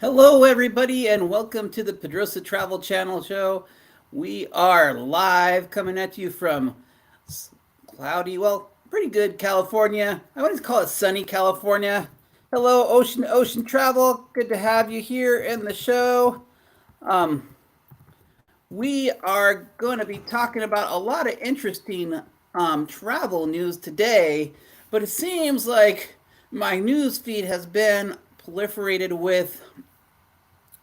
Hello, everybody, and welcome to the Pedrosa Travel Channel show. We are live coming at you from cloudy, well, pretty good California. I wouldn't call it sunny California. Hello, Ocean Travel. Good to have you here in the show. Um, we are going to be talking about a lot of interesting travel news today, but it seems like my news feed has been proliferated with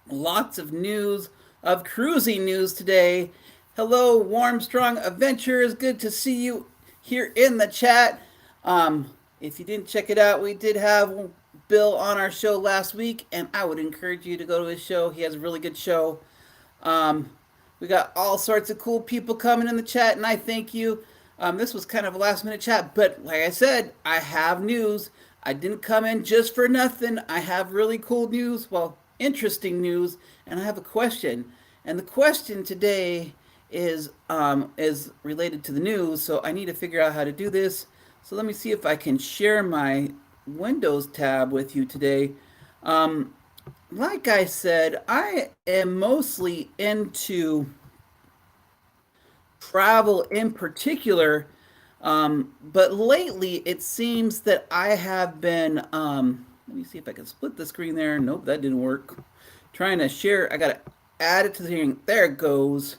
lots of news, of cruising news today. Hello, Warm Strong Adventures. Good to see you here in the chat. If you didn't check it out, we did have Bill on our show last week, and I would encourage you to go to his show. He has a really good show. Um, we got all sorts of cool people coming in the chat, and I thank you. This was kind of a last minute chat, but like I said, I have news. I didn't come in just for nothing. I have really cool news. Well, interesting news, and I have a question. And the question today is related to the news, so I need to figure out how to do this. So let me see if I can share my Windows tab with you today. Like I said, I am mostly into travel in particular, but lately it seems that I have been let me see if I can split the screen there. Nope, that didn't work. Trying to share. I got to add it to the hearing. There it goes.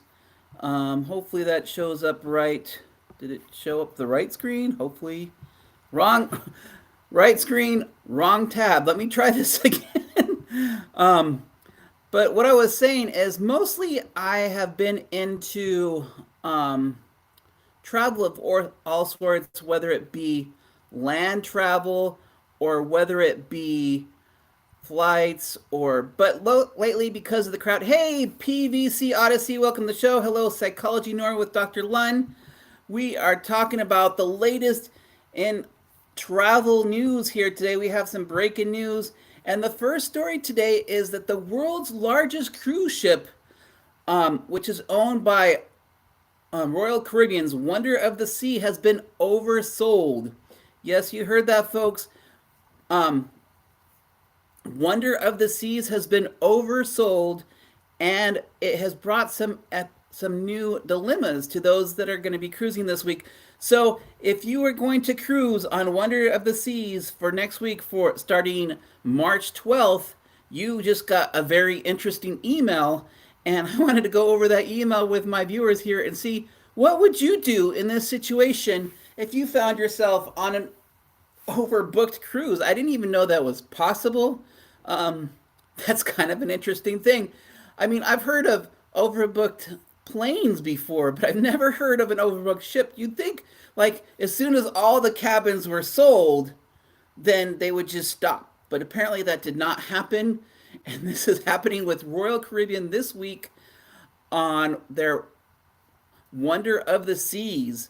Hopefully that shows up right. Did it show up the right screen? Hopefully. Wrong. Right screen, wrong tab. Let me try this again. But what I was saying is mostly I have been into travel of all sorts, whether it be land travel or whether it be flights or lately because of the crowd. Hey, PVC Odyssey, welcome to the show. Hello, Psychology Nor with Dr. Lund. We are talking about the latest in travel news here today. We have some breaking news, and the first story today is that the world's largest cruise ship, which is owned by Royal Caribbean's Wonder of the Sea, has been oversold. Yes, you heard that, folks. Um, Wonder of the Seas has been oversold, and it has brought some new dilemmas to those that are going to be cruising this week. So, if you are going to cruise on Wonder of the Seas for next week, for starting March 12th, you just got a very interesting email, and I wanted to go over that email with my viewers here and see what would you do in this situation if you found yourself on an overbooked cruise. I didn't even know that was possible. Um, that's kind of an interesting thing. I mean, I've heard of overbooked planes before, but I've never heard of an overbooked ship. You'd think, like, as soon as all the cabins were sold, then they would just stop. But apparently that did not happen. And this is happening with Royal Caribbean this week on their Wonder of the Seas.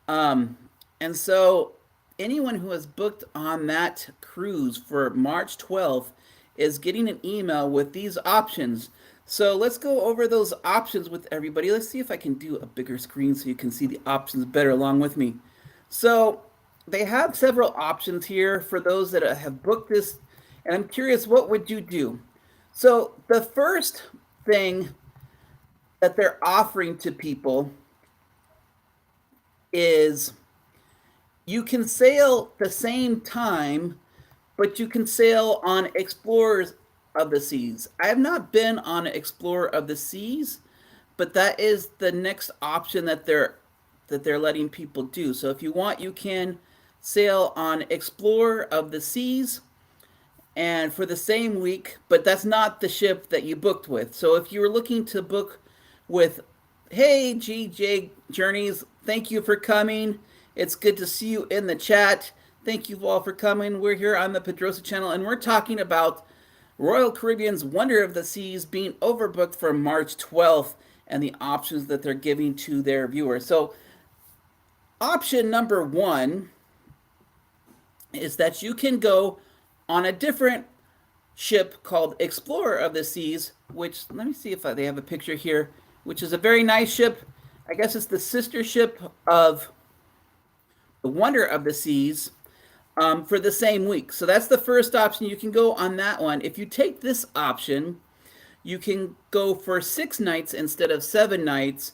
And so anyone who has booked on that cruise for March 12th is getting an email with these options. So let's go over those options with everybody. Let's see if I can do a bigger screen so you can see the options better along with me. So they have several options here for those that have booked this, and I'm curious, what would you do? So the first thing that they're offering to people is you can sail the same time, but you can sail on Explorers of the Seas. I have not been on Explorer of the Seas, but that is the next option that they're letting people do. So if you want, you can sail on Explorer of the Seas and for the same week, but that's not the ship that you booked with. So if you were looking to book with, hey, GJ Journeys, thank you for coming. It's good to see you in the chat. Thank you all for coming. We're here on the Pedrosa channel, and we're talking about Royal Caribbean's Wonder of the Seas being overbooked for March 12th and the options that they're giving to their viewers. So option number one is that you can go on a different ship called Explorer of the Seas, which, let me see if they have a picture here, which is a very nice ship. I guess it's the sister ship of the Wonder of the Seas. for the same week. So that's the first option. You can go on that one. If you take this option, you can go for 6 nights instead of 7 nights,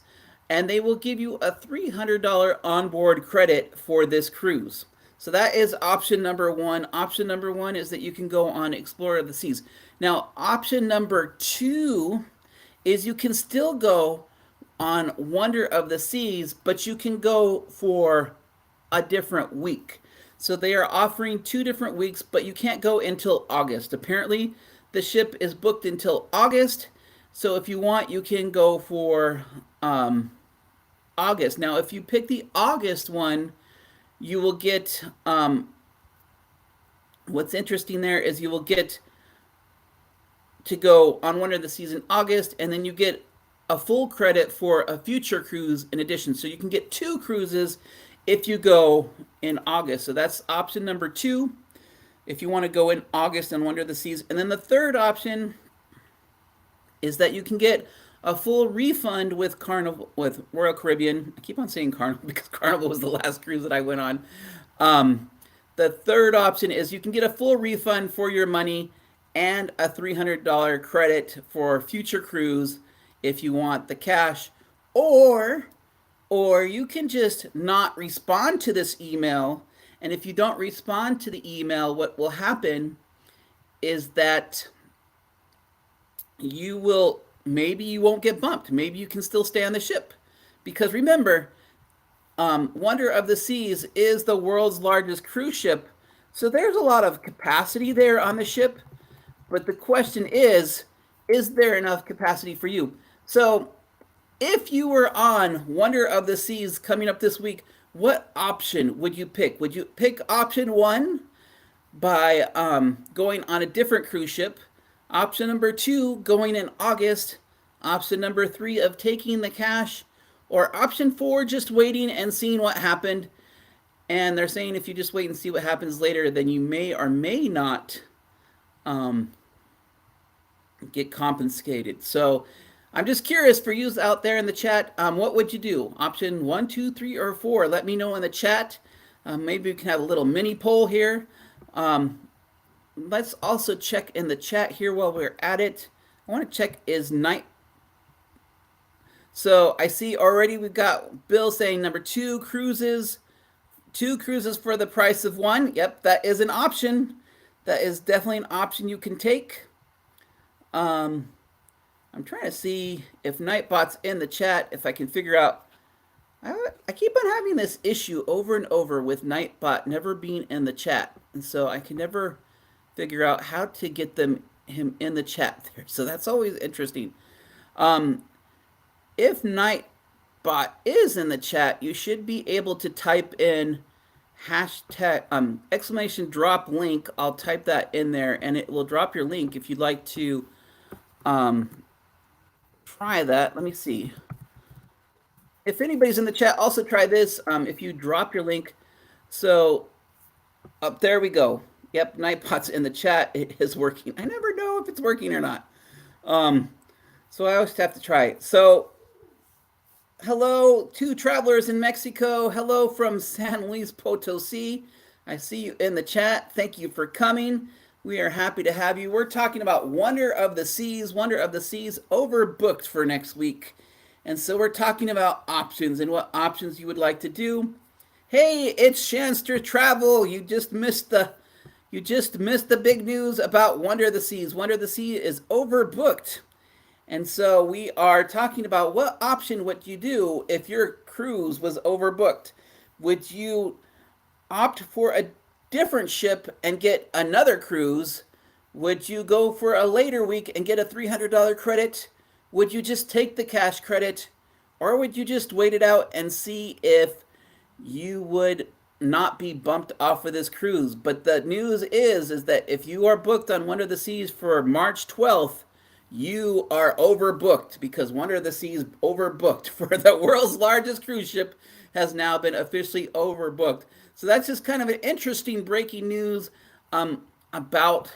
and they will give you a $300 onboard credit for this cruise. So that is option number one. Option number one is that you can go on Explorer of the Seas. Now, option number two is you can still go on Wonder of the Seas, but you can go for a different week. So they are offering 2 different weeks, but you can't go until August. Apparently, the ship is booked until August. So if you want, you can go for August. Now, if you pick the August one, you will get what's interesting there is you will get to go on Wonder of the Seas in August, and then you get a full credit for a future cruise in addition. So you can get 2 cruises if you go in August. So that's option number two, if you want to go in August and Wonder of the Seas. And then the third option is that you can get a full refund with Carnival, with Royal Caribbean. I keep on saying Carnival because Carnival was the last cruise that I went on. The third option is you can get a full refund for your money and a $300 credit for future cruise if you want the cash, or you can just not respond to this email. And if you don't respond to the email, what will happen is that maybe you won't get bumped. Maybe you can still stay on the ship. Because remember, Wonder of the Seas is the world's largest cruise ship. So there's a lot of capacity there on the ship. But the question is there enough capacity for you? So if you were on Wonder of the Seas coming up this week, what option would you pick? Would you pick option one by going on a different cruise ship? Option number two, going in August. Option number three of taking the cash. Or option four, just waiting and seeing what happened. And they're saying if you just wait and see what happens later, then you may or may not get compensated. So I'm just curious for you out there in the chat, what would you do? Option 1, 2, 3, or 4? Let me know in the chat. Maybe we can have a little mini poll here. Let's also check in the chat here while we're at it. I want to check is night. So I see already we've got Bill saying number 2 cruises. 2 cruises for the price of 1. Yep, that is an option. That is definitely an option you can take. I'm trying to see if Nightbot's in the chat, if I can figure out. I keep on having this issue over and over with Nightbot never being in the chat. And so I can never figure out how to get him in the chat there. So that's always interesting. If Nightbot is in the chat, you should be able to type in hashtag exclamation drop link. I'll type that in there and it will drop your link if you'd like to try that. Let me see. If anybody's in the chat, also try this. If you drop your link. So up there we go. Yep, Nightbot's in the chat. It is working. I never know if it's working or not. So I always have to try it. So hello to travelers in Mexico. Hello from San Luis Potosi. I see you in the chat. Thank you for coming. We are happy to have you. We're talking about Wonder of the Seas. Wonder of the Seas overbooked for next week. And so we're talking about options and what options you would like to do. Hey, it's Shanster Travel. You just missed the big news about Wonder of the Seas. Wonder of the Sea is overbooked. And so we are talking about what option would you do if your cruise was overbooked? Would you opt for a different ship and get another cruise? Would you go for a later week and get a $300 credit? Would you just take the cash credit? Or would you just wait it out and see if you would not be bumped off of this cruise? But the news is that if you are booked on Wonder of the Seas for March 12th, you are overbooked because Wonder of the Seas overbooked for the world's largest cruise ship has now been officially overbooked. So that's just kind of an interesting breaking news about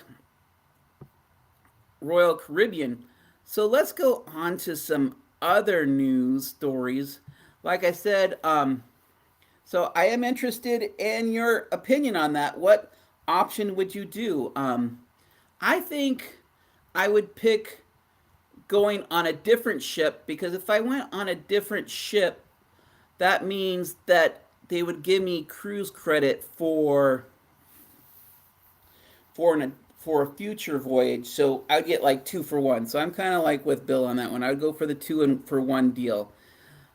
Royal Caribbean. So let's go on to some other news stories. Like I said, So I am interested in your opinion on that. What option would you do? I think I would pick going on a different ship, because if I went on a different ship, that means that they would give me cruise credit for a future voyage. So I'd get like 2 for 1. So I'm kind of like with Bill on that one. I would go for the 2 for 1 deal.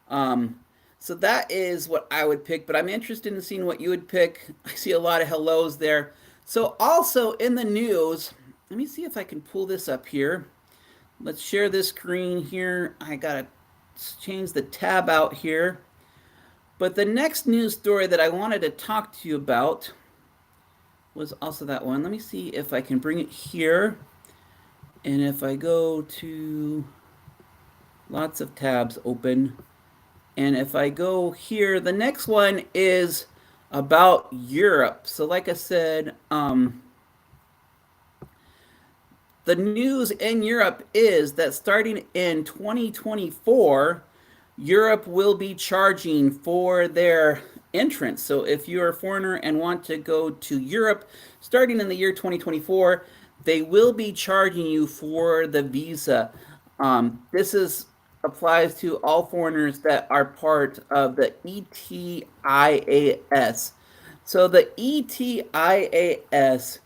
Um, so that is what I would pick, but I'm interested in seeing what you would pick. I see a lot of hellos there. So also in the news, let me see if I can pull this up here. Let's share this screen here. I gotta change the tab out here. But the next news story that I wanted to talk to you about was also that one. Let me see if I can bring it here. And if I go to lots of tabs open, and if I go here, the next one is about Europe. So like I said, the news in Europe is that starting in 2024, Europe will be charging for their entrance. So if you're a foreigner and want to go to Europe, starting in the year 2024, they will be charging you for the visa. This is applies to all foreigners that are part of the ETIAS. So the ETIAS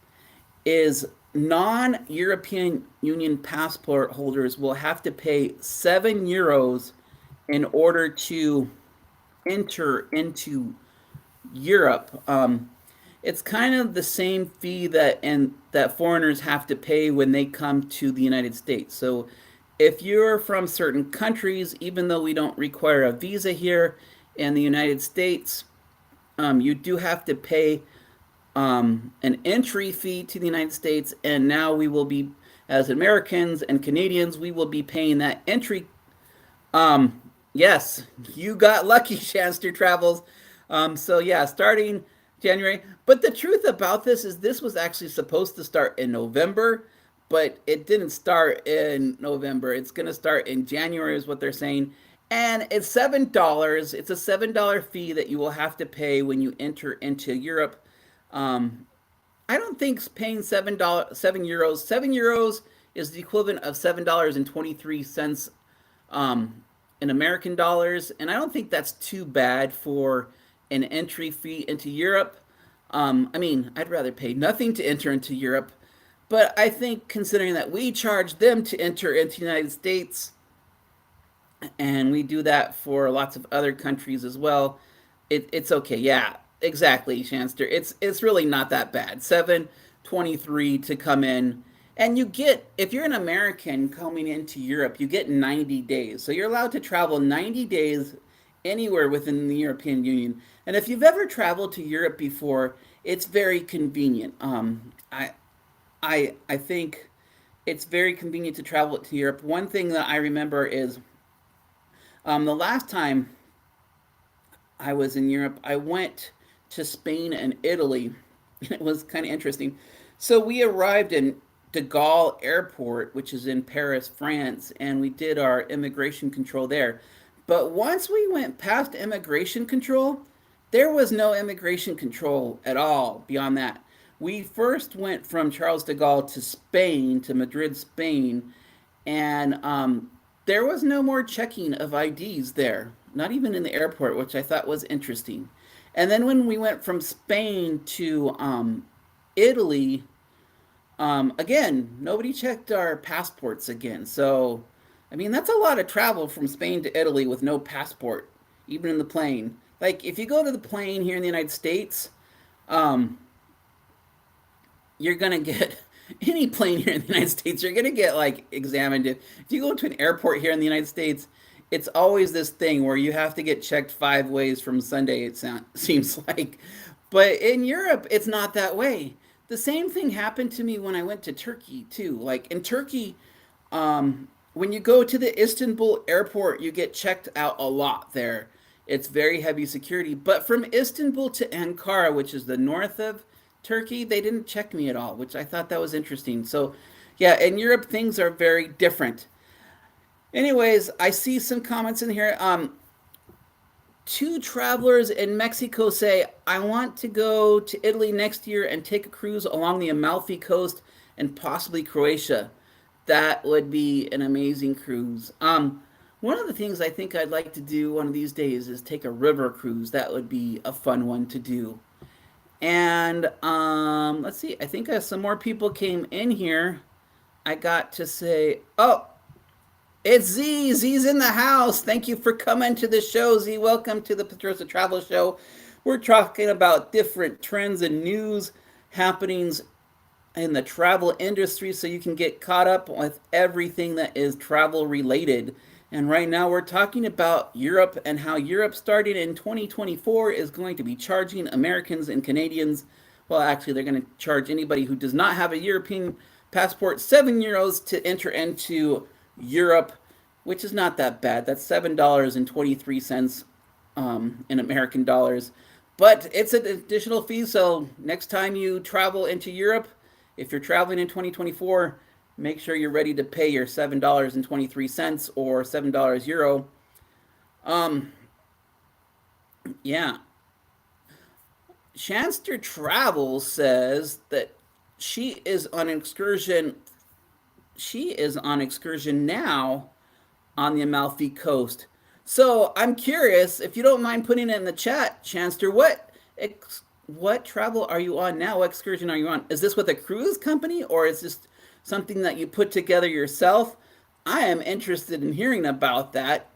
is non-European Union passport holders will have to pay €7 in order to enter into Europe. It's kind of the same fee that foreigners have to pay when they come to the United States. So if you're from certain countries, even though we don't require a visa here in the United States, you do have to pay an entry fee to the United States, and now we will be, as Americans and Canadians, we will be paying that entry. Yes, you got lucky, Shanster Travels. So yeah, starting January. But the truth about this is this was actually supposed to start in November, but it didn't start in November. It's going to start in January, is what they're saying. And it's $7. It's a $7 fee that you will have to pay when you enter into Europe. I don't think paying €7 is the equivalent of $7.23 in American dollars, and I don't think that's too bad for an entry fee into Europe. I mean, I'd rather pay nothing to enter into Europe, but I think considering that we charge them to enter into the United States, and we do that for lots of other countries as well, it's okay. Yeah, exactly, Shanster. It's really not that bad. 723 to come in, and you get, if you're an American coming into Europe, you get 90 days. So you're allowed to travel 90 days anywhere within the European Union. And if you've ever traveled to Europe before, it's very convenient. I think it's very convenient to travel to Europe. One thing that I remember is the last time I was in Europe, I went to Spain and Italy. It was kind of interesting. So we arrived in de Gaulle Airport, which is in Paris, France, and we did our immigration control there. But once we went past immigration control, there was no immigration control at all beyond that. We first went from Charles de Gaulle to Spain, to Madrid, Spain, and there was no more checking of IDs there, not even in the airport, which I thought was interesting. And then when we went from Spain to Italy, again, nobody checked our passports again. So, I mean, that's a lot of travel from Spain to Italy with no passport, even in the plane. Like, if you go to the plane here in the United States, you're going to get any plane here in the United States, you're going to get like examined. If you go to an airport here in the United States, it's always this thing where you have to get checked 5 ways from Sunday, seems like. But in Europe, it's not that way. The same thing happened to me when I went to Turkey, too. Like in Turkey, when you go to the Istanbul airport, you get checked out a lot there. It's very heavy security. But from Istanbul to Ankara, which is the north of Turkey, they didn't check me at all, which I thought that was interesting. So, yeah, in Europe, things are very different. Anyways, I see some comments in here. Two travelers in Mexico say, I want to go to Italy next year and take a cruise along the Amalfi Coast and possibly Croatia. That would be an amazing cruise. One of the things I think I'd like to do one of these days is take a river cruise. That would be a fun one to do. And let's see, I think some more people came in here. I got to say, oh, it's Z. Z's in the house. Thank you for coming to the show, Z. Welcome to the Pedrosa Travel Show. We're talking about different trends and news happenings in the travel industry so you can get caught up with everything that is travel related. And right now we're talking about Europe and how Europe starting in 2024 is going to be charging Americans and Canadians. Well, actually, they're going to charge anybody who does not have a European passport €7 to enter into Europe, which is not that bad. That's $7.23 in American dollars. But it's an additional fee, so next time you travel into Europe, if you're traveling in 2024, make sure you're ready to pay your $7.23 or $7 euro. Yeah. Shanster Travel says that she is on excursion. She is on excursion now on the Amalfi Coast. So I'm curious, if you don't mind putting it in the chat, Chanster, what travel are you on now? What excursion are you on? Is this with a cruise company or is this something that you put together yourself? I am interested in hearing about that.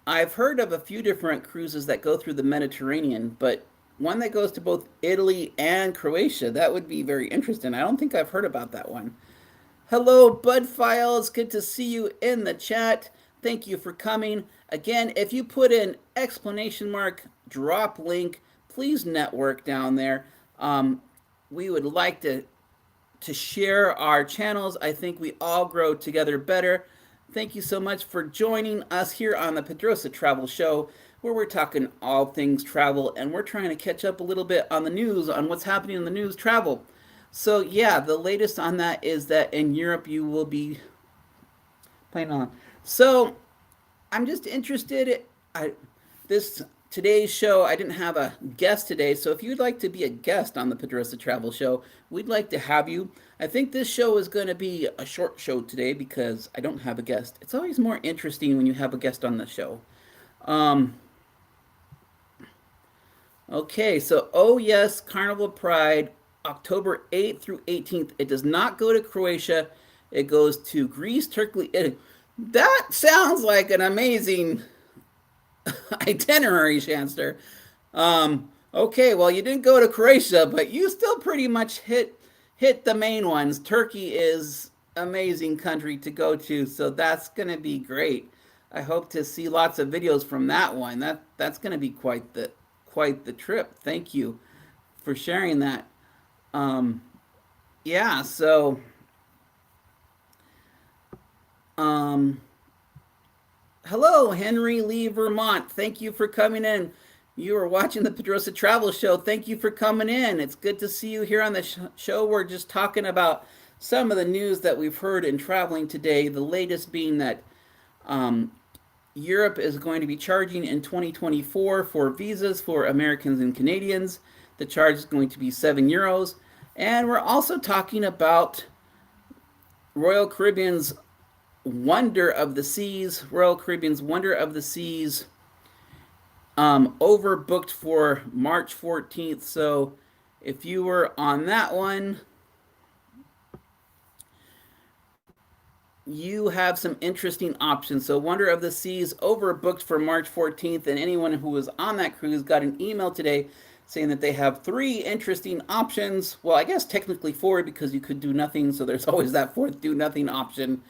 I've heard of a few different cruises that go through the Mediterranean, but one that goes to both Italy and Croatia, that would be very interesting. I don't think I've heard about that one. Hello, Bud Files. Good to see you in the chat. Thank you for coming. Again, if you put in exclamation mark, drop link, please network down there. We would like to share our channels. I think we all grow together better. Thank you so much for joining us here on the Pedrosa Travel Show, where we're talking all things travel, and we're trying to catch up a little bit on the news, on what's happening in the news travel. So yeah, the latest on that is that in Europe you will be playing on. So I'm just interested. Today's show, I didn't have a guest today, so if you'd like to be a guest on the Pedrosa Travel Show, we'd like to have you. I think this show is going to be a short show today because I don't have a guest. It's always more interesting when you have a guest on the show. Okay, so oh yes, Carnival Pride, October 8th through 18th. It does not go to Croatia. It goes to Greece, Turkey, Italy. That sounds like an amazing itinerary, Shanster. Okay, well, you didn't go to Croatia, but you still pretty much hit the main ones. Turkey is amazing country to go to, so that's going to be great. I hope to see lots of videos from that one. That's going to be quite the trip. Thank you for sharing that. Yeah, so hello, Henry Lee, Vermont. Thank you for coming in. You are watching the Pedrosa Travel Show. Thank you for coming in. It's good to see you here on the show. We're just talking about some of the news that we've heard in traveling today. The latest being that Europe is going to be charging in 2024 for visas for Americans and Canadians. The charge is going to be €7. And we're also talking about Royal Caribbean's Wonder of the Seas, Royal Caribbean's Wonder of the Seas, overbooked for March 14th. So if you were on that one, you have some interesting options. So Wonder of the Seas overbooked for March 14th, and anyone who was on that cruise got an email today saying that they have 3 interesting options. Well, I guess technically 4 because you could do nothing, so there's always that 4th do nothing option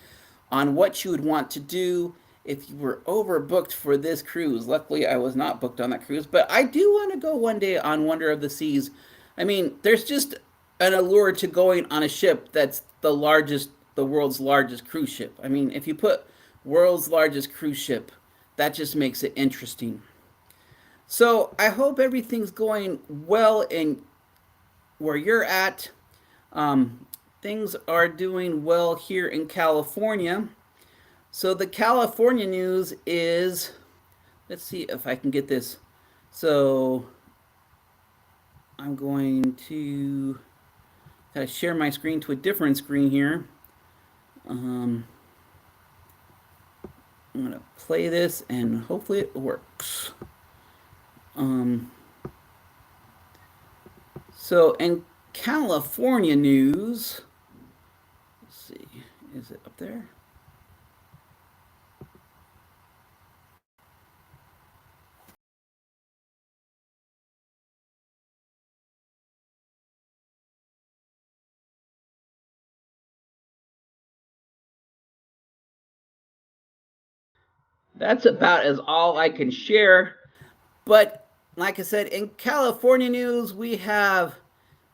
on what you would want to do if you were overbooked for this cruise. Luckily, I was not booked on that cruise, but I do want to go one day on Wonder of the Seas. I mean, there's just an allure to going on a ship that's the world's largest cruise ship. I mean, if you put world's largest cruise ship, that just makes it interesting. So I hope everything's going well in where you're at. Things are doing well here in California. So the California news is let's see if I can get this. So I'm going to kind of share my screen to a different screen here. Um, I'm going to play this and hopefully it works. Um, so in California news, let's see, is it up there? That's about as all I can share. But like I said, in California news, we have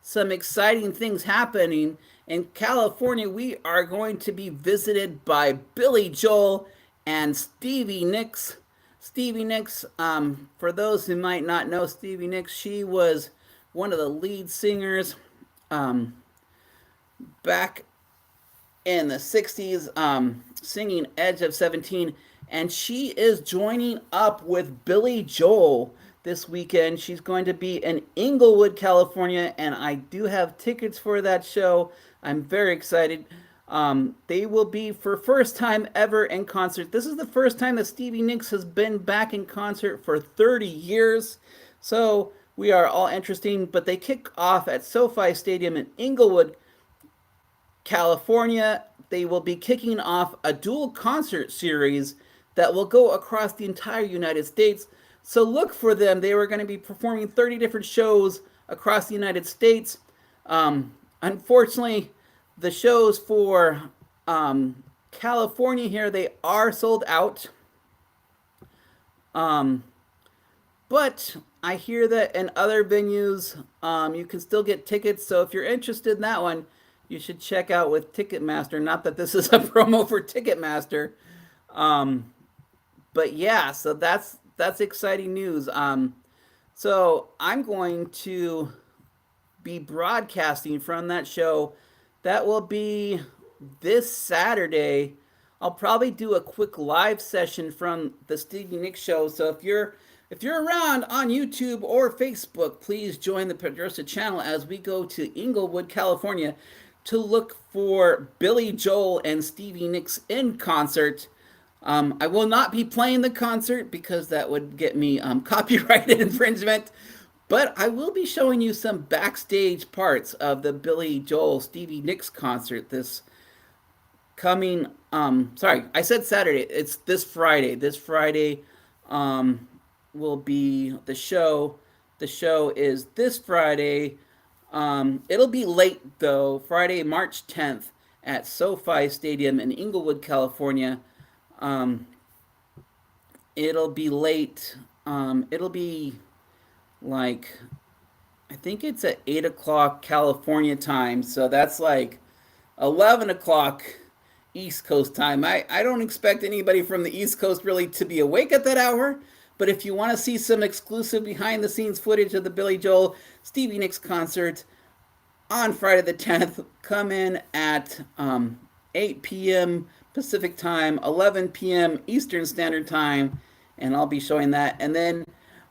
some exciting things happening. In California, we are going to be visited by Billy Joel and Stevie Nicks. Stevie Nicks, for those who might not know Stevie Nicks, she was one of the lead singers um, back in the 60s, singing Edge of 17. And she is joining up with Billy Joel this weekend. She's going to be in Inglewood, California, and I do have tickets for that show. I'm very excited. They will be for first time ever in concert. This is the first time that Stevie Nicks has been back in concert for 30 years. So we are all interesting, but they kick off at SoFi Stadium in Inglewood, California. They will be kicking off a dual concert series that will go across the entire United States. So look for them. They were going to be performing 30 different shows across the United States. Unfortunately, the shows for California here, they are sold out. Um, but I hear that in other venues, you can still get tickets. So if you're interested in that one, you should check out with Ticketmaster. Not that this is a promo for Ticketmaster, um, but yeah. So that's exciting news. So I'm going to be broadcasting from that show. That will be this Saturday. I'll probably do a quick live session from the Stevie Nicks show. So if you're around on YouTube or Facebook, please join the Pedrosa channel as we go to Inglewood, California, to look for Billy Joel and Stevie Nicks in concert. I will not be playing the concert because that would get me copyrighted infringement. But I will be showing you some backstage parts of the Billy Joel Stevie Nicks concert this coming. Sorry, I said Saturday. It's this Friday. This Friday will be the show. The show is this Friday. It'll be late though. Friday, March 10th at SoFi Stadium in Inglewood, California. Um, it'll be late. It'll be like I think it's at 8 o'clock California time, so that's like 11 o'clock East Coast time. I don't expect anybody from the East Coast really to be awake at that hour. But if you want to see some exclusive behind the scenes footage of the Billy Joel Stevie Nicks concert on Friday the 10th, come in at 8 p.m. Pacific time, 11 p.m. Eastern Standard Time, and I'll be showing that. And then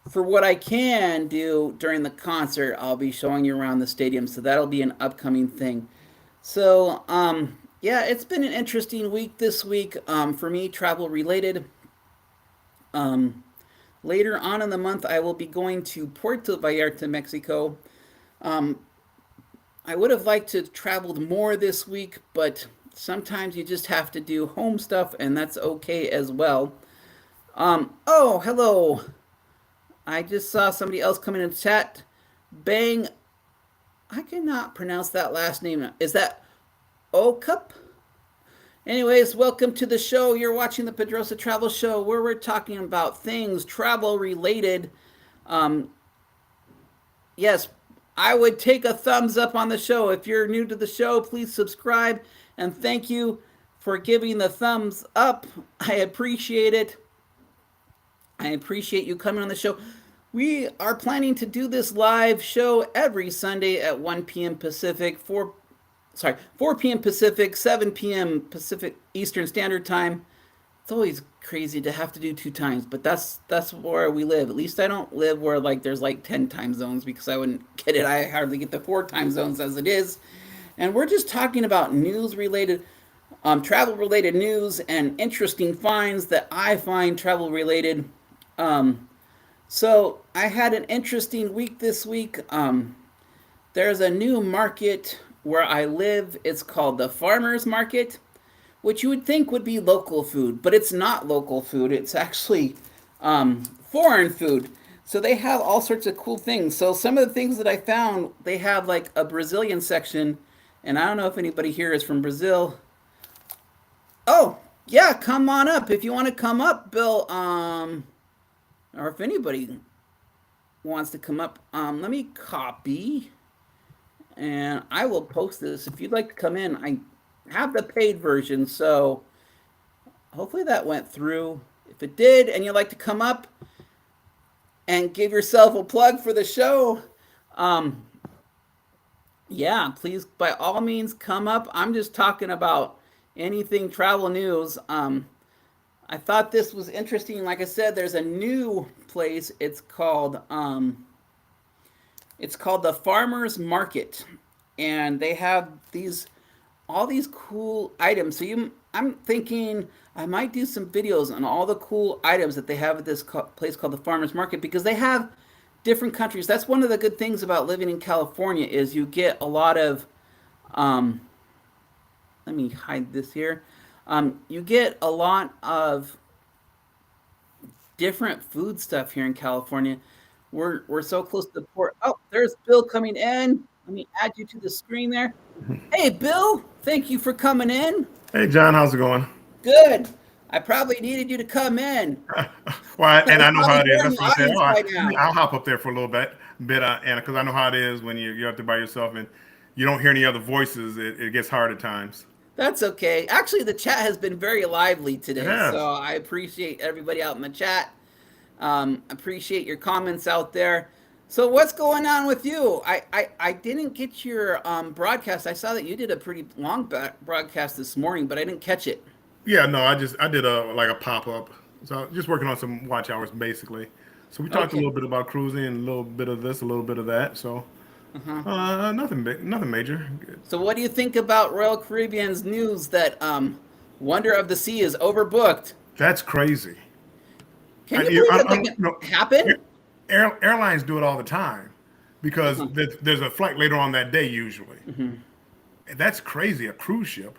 for what I can do during the concert, I'll be showing you around the stadium. So that'll be an upcoming thing. So, yeah, it's been an interesting week this week for me, travel related. Um, Later on in the month, I will be going to Puerto Vallarta, Mexico. Um, I would have liked to have traveled more this week, but sometimes you just have to do home stuff, and that's okay as well. Oh, hello. I just saw somebody else come in and chat. Bang. I cannot pronounce that last name. Is that Okup? Anyways, welcome to the show. You're watching the Pedrosa Travel Show where we're talking about things travel related. Um, yes, I would take a thumbs up on the show. If you're new to the show, please subscribe and thank you for giving the thumbs up. I appreciate it. I appreciate you coming on the show. We are planning to do this live show every Sunday at 1 p.m. Pacific, 4 p.m. Pacific, 7 p.m. Pacific Eastern Standard Time. It's always crazy to have to do 2 times, but that's where we live. At least I don't live where like there's like 10 time zones because I wouldn't get it. I hardly get the 4 time zones as it is. And we're just talking about news related, travel related news and interesting finds that I find travel related. Um, so I had an interesting week this week. There's a new market where I live. It's called the Farmers Market, which you would think would be local food, but it's not local food. It's actually foreign food. So they have all sorts of cool things. So some of the things that I found, they have like a Brazilian section, and I don't know if anybody here is from Brazil. Oh, yeah, come on up if you want to come up, Bill. Or if anybody wants to come up, let me copy, and I will post this. If you'd like to come in, I have the paid version, so hopefully that went through. If it did, and you'd like to come up and give yourself a plug for the show, um, yeah, please, by all means, come up. I'm just talking about anything travel news. I thought this was interesting. Like I said, there's a new place. It's called the Farmers Market, and they have these all these cool items. I'm thinking I might do some videos on all the cool items that they have at this place called the Farmers Market because they have different countries. That's one of the good things about living in California is you get a lot of. Um, Let me hide this here. You get a lot of different food stuff here in California. We're so close to the port. Oh, there's Bill coming in. Let me add you to the screen there. Hey, Bill, thank you for coming in. Hey, John, how's it going? Good. I probably needed you to come in. Well, I and was I know how probably it is. there in That's the why I said, audience by now. I'll hop up there for a little bit, Anna, because I know how it is when you're up there by yourself and you don't hear any other voices. It gets hard at times. That's okay. Actually, the chat has been very lively It today, has. so I appreciate everybody out in the chat. Appreciate your comments out there. So what's going on with you? I didn't get your broadcast. I saw that you did a pretty long broadcast this morning, but I didn't catch it. Yeah, no, I did a pop up. So just working on some watch hours basically. So we talked a Okay. little bit about cruising, a little bit of this, a little bit of that. So Uh-huh. nothing big, nothing major. So what do you think about Royal Caribbean's news that Wonder of the Sea is overbooked? That's crazy. Can you believe that that can No, happen? airlines do it all the time because Uh-huh. there's a flight later on that day usually. Hmm. That's crazy. A cruise ship.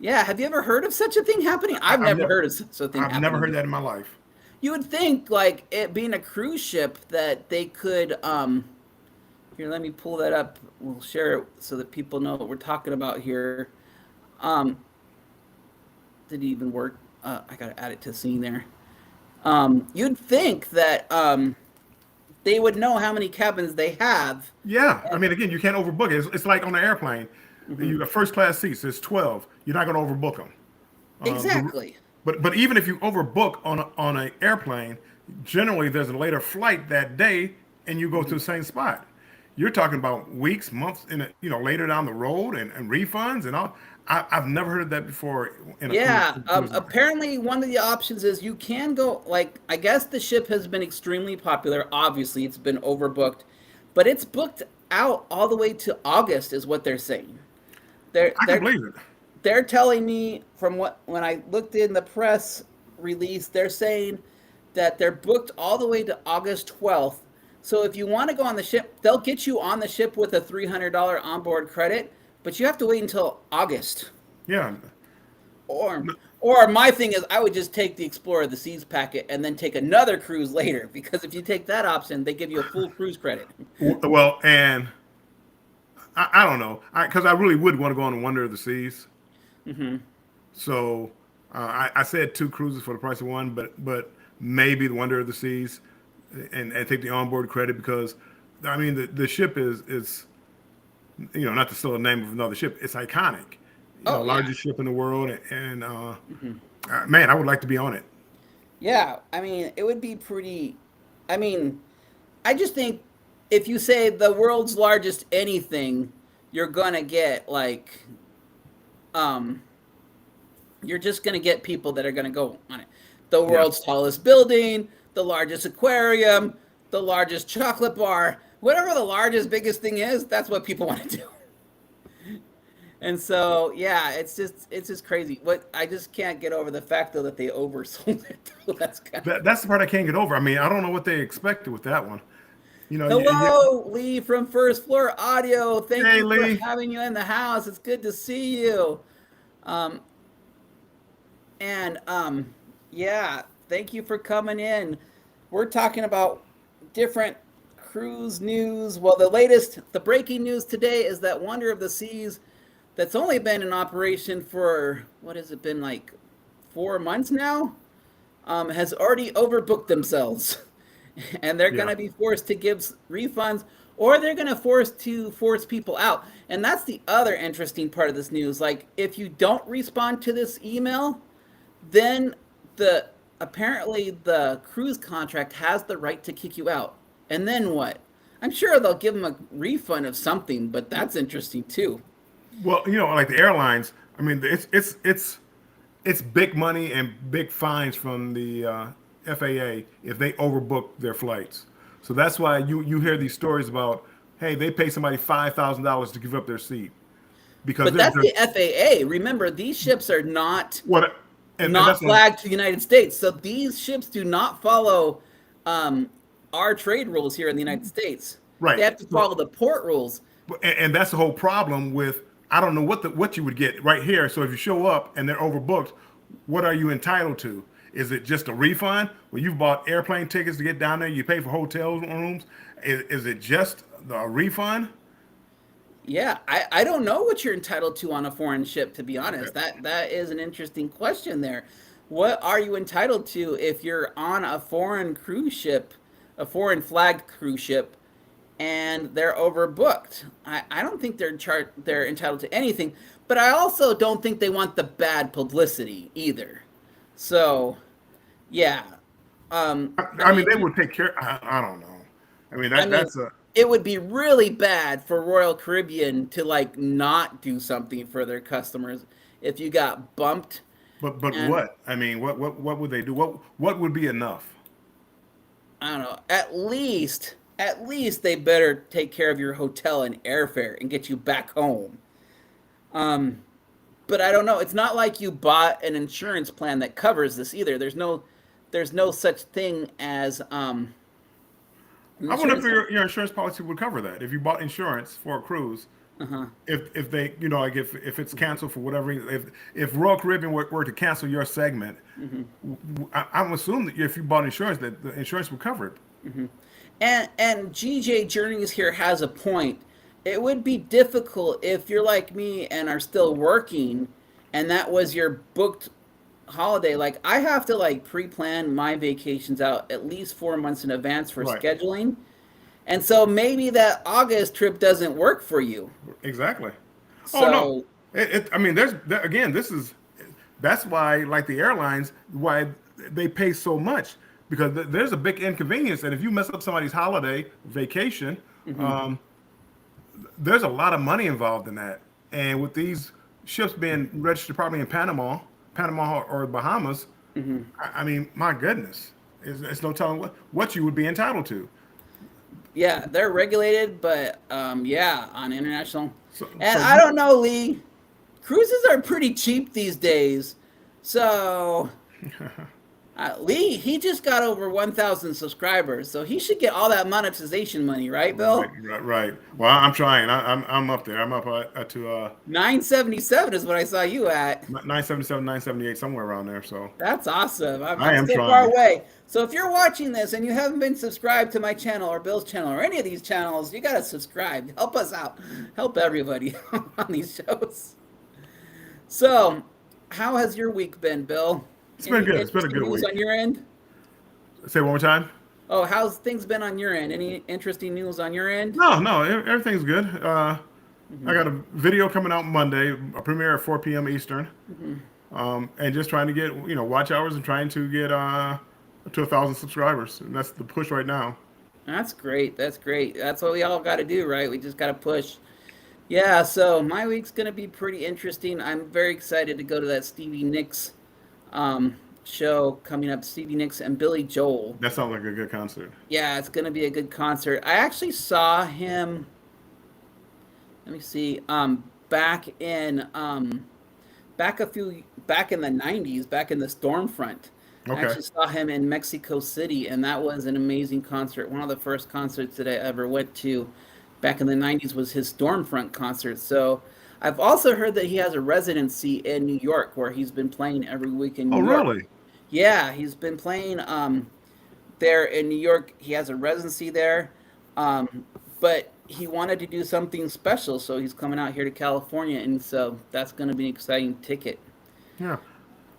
Yeah, have you ever heard of such a thing happening? I, I've I've never never heard of such a thing I've never happening heard that in before. my life. You would think, like it being a cruise ship, that they could. Here, let me pull that up. We'll share it so that people know what we're talking about here. Um, did it even work? I gotta add it to the scene there. You'd think that they would know how many cabins they have. Yeah, I And, mean, again, you can't overbook it. It's like on an airplane. You mhm. got first class seats. It's 12. You're not going to overbook them. Exactly. But even if you overbook on an airplane, generally there's a later flight that day, and you go to Mhm. the same spot. You're talking about weeks, months, later down the road, and refunds and all. I've never heard of that before in a Yeah. cruise line. Apparently, one of the options is you can go. Like, I guess the ship has been extremely popular. Obviously, it's been overbooked, but it's booked out all the way to August, is what they're saying. They're I can they're believe it. they're telling me from what when I looked in the press release, they're saying that they're booked all the way to August 12th. So if you want to go on the ship, they'll get you on the ship with a $300 onboard credit, but you have to wait until August. Yeah. Or or my thing is I would just take the Explorer of the Seas packet and then take another cruise later because if you take that option, they give you a full cruise credit. Well, and I don't know, because I really would want to go on the Wonder of the Seas. Hmm. So I said two cruises for the price of one, but maybe the Wonder of the Seas, and take the onboard credit because, I mean, the ship is not to steal the name of another ship, it's iconic. Oh yeah. Largest ship in the world, and Hmm. man, I would like to be on it. Yeah, I mean, it would be pretty. I mean, I just think if you say the world's largest anything, you're gonna get like, um, You're just going to get people that are going to go on it. The Yeah. world's tallest building, the largest aquarium, the largest chocolate bar, whatever the largest, biggest thing is, that's what people want to do. And so, yeah, it's just crazy. What I just can't get over the fact though that they oversold it. That's kind of... That's the part I can't get over. I mean, I don't know what they expected with that one. You know, Hello, Lee from First Floor Audio. Thank hey you Lee. for having you in the house. It's good to see you. Um, and yeah, thank you for coming in. We're talking about different cruise news. Well, the breaking news today is that Wonder of the Seas, that's only been in operation for, what has it been, like 4 months now, has already overbooked themselves. And they're going Yeah. to be forced to give refunds, or they're going to force people out. And that's the other interesting part of this news. Like, if you don't respond to this email, then apparently the cruise contract has the right to kick you out. And then what? I'm sure they'll give them a refund of something, but that's interesting too. Well, you know, like the airlines. I mean, it's big money and big fines from the FAA if they overbook their flights. So that's why you hear these stories about, hey, they pay somebody $5,000 to give up their seat because But that's the FAA. Remember, these ships are not what and not that's what, flagged to the United States. So these ships do not follow our trade rules here in the United States. They right. have to follow the port rules. And that's the whole problem with I don't know what you would get right here. So if you show up and they're overbooked, what are you entitled to? Is it just a refund? When you've bought airplane tickets to get down there, you pay for hotel rooms. Is it just a refund? Yeah, I don't know what you're entitled to on a foreign ship, to be honest. That is an interesting question there. What are you entitled to if you're on a foreign cruise ship, a foreign flagged cruise ship, and they're overbooked? I don't think they're entitled to anything, but I also don't think they want the bad publicity either. So, yeah. I mean, they would take care. I don't know. I mean, I mean, that's a it would be really bad for Royal Caribbean to like not do something for their customers if you got bumped. but And what? I mean, what would they do? What would be enough? I don't know, at least they better take care of your hotel and airfare and get you back home. Um, but I don't know. It's not like you bought an insurance plan that covers this either. There's no such thing as an I wonder if insurance. your insurance policy would cover that if you bought insurance for a cruise. Uh-huh. If they like if it's canceled for whatever reason, if Royal Caribbean were to cancel your segment, I'm assuming that if you bought insurance that the insurance would cover it. And GJ Journeys here has a point. It would be difficult if you're like me and are still working and that was your booked holiday. Like I have to like pre-plan my vacations out at least 4 months in advance for Right. scheduling. And so maybe that August trip doesn't work for you. Exactly. Oh no. So I mean, again, that's why like the airlines why they pay so much because there's a big inconvenience, and if you mess up somebody's holiday vacation, um, there's a lot of money involved in that. And with these ships being registered probably in Panama or Bahamas, I mean, my goodness, it's no telling what you would be entitled to. yeah, they're regulated, but yeah, on international. And So I you, don't know, Lee. Cruises are pretty cheap these days. So Lee, he just got over 1,000 subscribers, so he should get all that monetization money, right, Bill? right. Well, I'm trying. I'm up there. I'm up to 977 is what I saw you at. 977, 978, somewhere around there. So That's awesome. I I'm am still far trying. away. So if you're watching this and you haven't been subscribed to my channel or Bill's channel or any of these channels, you gotta subscribe. Help us out. Help everybody on these shows. So, how has your week been, Bill? It's been Any good. It's been a interesting good news week. on your end? Say it one more time. Oh, how's things been on your end? Any interesting news on your end? No, everything's good. I got a video coming out Monday, a premiere at 4 p.m. Eastern, and just trying to get watch hours and trying to get to 1,000 subscribers, and that's the push right now. That's great. That's great. That's what we all got to do, right? We just got to push. Yeah, so my week's gonna be pretty interesting. I'm very excited to go to that Stevie Nicks show coming up. Stevie Nicks and Billy Joel. That sounds like a good concert. Yeah, it's gonna be a good concert. I actually saw him. Let me see. Back in the '90s, back in the Stormfront. I Okay. actually saw him in Mexico City, and that was an amazing concert. One of the first concerts that I ever went to back in the '90s was his Stormfront concert. So I've also heard that he has a residency in New York, where he's been playing every week in New Oh, York. really? Yeah, he's been playing there in New York. He has a residency there, but he wanted to do something special, so he's coming out here to California, and so that's going to be an exciting ticket. Yeah.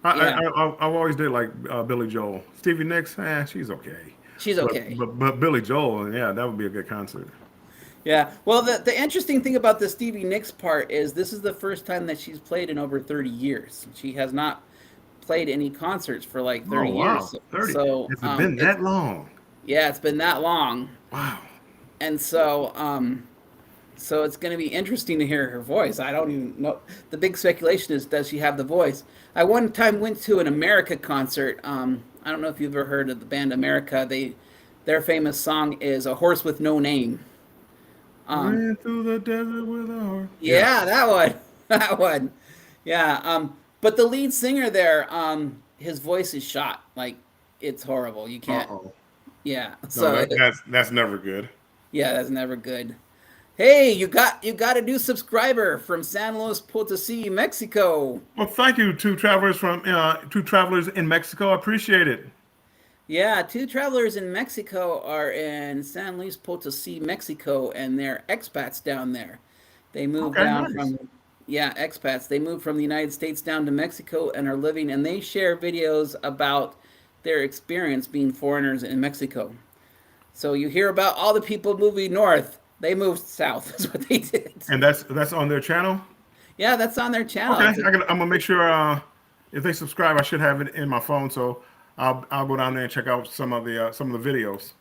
I, I, Yeah, I I've always did like Billy Joel. Stevie Nicks, she's okay. she's But okay. but Billy Joel, yeah, that would be a good concert. Yeah. Well, the interesting thing about the Stevie Nicks part is this is the first time that she's played in over 30 years. She has not played any concerts for like Oh 30 wow, years. 30. So, Has it been it's that long? yeah, it's been that long, Wow. and so it's going to be interesting to hear her voice. I don't even know. The big speculation is, does she have the voice? I one time went to an America concert. I don't know if you've ever heard of the band America. Their famous song is "A Horse with No Name." Um, Ran through the desert with a horse. Yeah. yeah, that one, that one. Yeah. But the lead singer there, his voice is shot. Like it's horrible. You Uh can't. oh. Yeah. No, So that's never good. yeah, that's never good. Hey, you got a new subscriber from San Luis Potosi, Mexico. Well, thank you, two travelers in Mexico. I appreciate it. Yeah, two travelers in Mexico are in San Luis Potosi, Mexico, and they're expats down there. They moved Okay, down nice. from, yeah, expats. They moved from the United States down to Mexico and are living, and they share videos about their experience being foreigners in Mexico. So you hear about all the people moving north. They moved south. That's what they did. And that's on their channel. Yeah, that's on their channel. Okay, I'm gonna make sure if they subscribe, I should have it in my phone, so I'll go down there and check out some of the videos.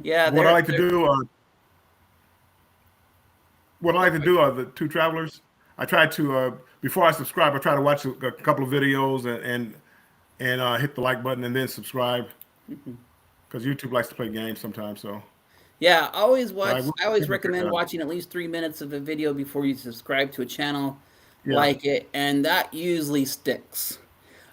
Yeah, What I like to they're do, what I like to do are the two travelers. I try to before I subscribe, I try to watch a couple of videos and hit the like button and then subscribe because YouTube likes to play games sometimes. So Yeah, always but I watch. will I always give it recommend a, watching at least 3 minutes of a video before you subscribe to a channel yeah. like it, and that usually sticks.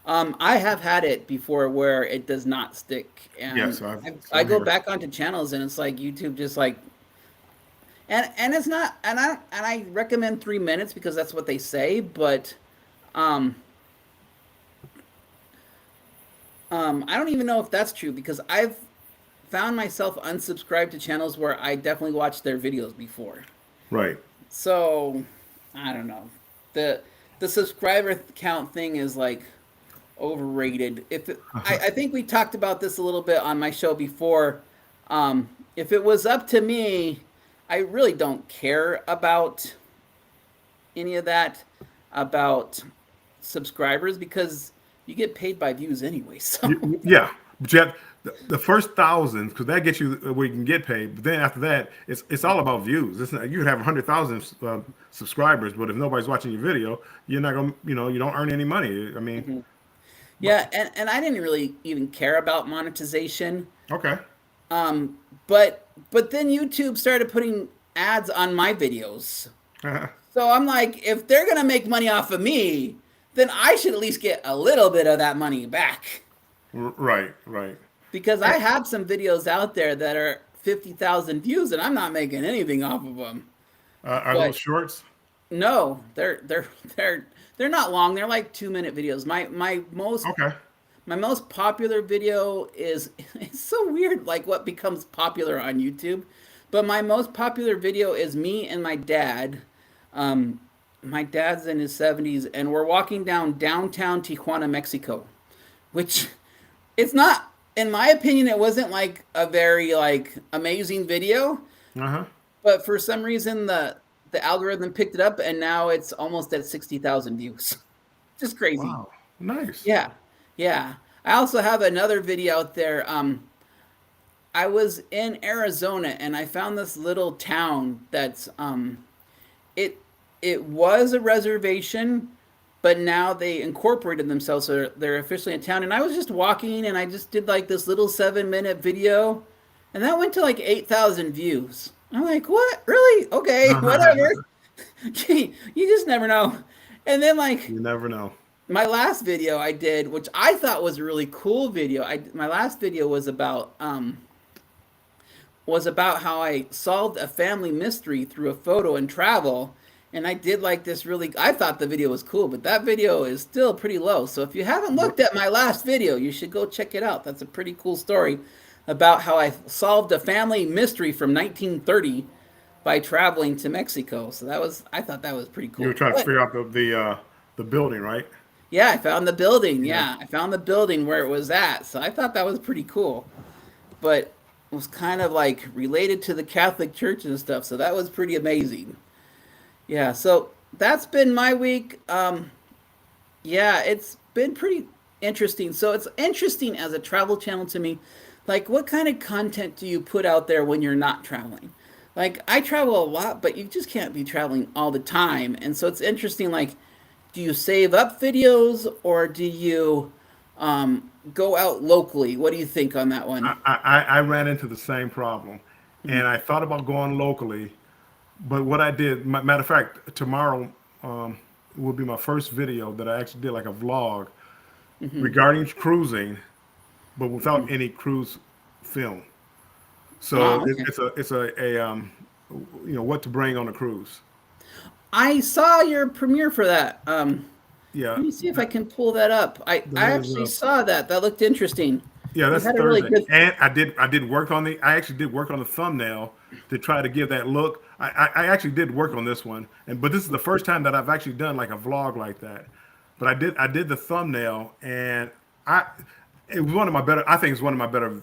I have had it before where it does not stick, and Yes, I've I same go here. back onto channels and it's like YouTube just like, and it's not, and I recommend 3 minutes because that's what they say, but um I don't even know if that's true because I've found myself unsubscribed to channels where I definitely watched their videos before. Right. So I don't know. The the subscriber count thing is like overrated. I think we talked about this a little bit on my show before. If it was up to me, I really don't care about any of that about subscribers because you get paid by views anyway. So Yeah, but you have the first thousands because that gets you where you can get paid. But then after that, it's all about views. It's not, you could have 100,000 subscribers, but if nobody's watching your video, you're not gonna you don't earn any money. I mean, but yeah, and I didn't really even care about monetization. okay, But then YouTube started putting ads on my videos. So I'm like, if they're gonna make money off of me, then I should at least get a little bit of that money back. right, right. Because I have some videos out there that are 50,000 views and I'm not making anything off of them. Are those But shorts? no, they're not long. They're like 2 minute videos. Okay. My most popular video is it's so weird like what becomes popular on YouTube. But my most popular video is me and my dad. Um, my dad's in his 70s and we're walking down downtown Tijuana, Mexico, which it's not in my opinion it wasn't like a very like amazing video, Uh huh. but for some reason the algorithm picked it up and now it's almost at 60,000 views. Just crazy. Wow. Nice. Yeah. Yeah. I also have another video out there. I was in Arizona and I found this little town that's it it was a reservation, but now they incorporated themselves, so they're officially in town. And I was just walking, and I just did like this little 7 minute video, and that went to like 8,000 views. I'm like, what? Really? Okay, whatever. Gee, you just never know. And then like You never know. my last video I did, which I thought was a really cool video. My last video was about how I solved a family mystery through a photo and travel. And I did like this really, I thought the video was cool, but that video is still pretty low. So if you haven't looked at my last video, you should go check it out. That's a pretty cool story about how I solved a family mystery from 1930 by traveling to Mexico. So I thought that was pretty You were cool. trying to But figure out the building, right? yeah, I found the building. Yeah. Yeah, I found the building where it was at. So I thought that was pretty cool. But it was kind of like related to the Catholic Church and stuff. So that was pretty amazing. Yeah, so that's been my week. Yeah, it's been pretty interesting. So it's interesting as a travel channel to me. Like, what kind of content do you put out there when you're not traveling? Like, I travel a lot, but you just can't be traveling all the time. And so it's interesting, like, do you save up videos or do you go out locally? What do you think on that one? I ran into the same problem, and I thought about going locally, but what I did, matter of fact, tomorrow will be my first video that I actually did like a vlog regarding cruising, but without any cruise film. So Oh, okay. it's a what to bring on a cruise. I saw your premiere for that. Yeah, Let me see if I can pull that up. I that is actually saw that. That looked interesting. yeah, You that's had a really Thursday. good. And I did work on the I actually did work on the thumbnail to try to give that look. I actually did work on this one, but this is the first time that I've actually done like a vlog like that. But I did the thumbnail, and I it was one of my better. I think it's one of my better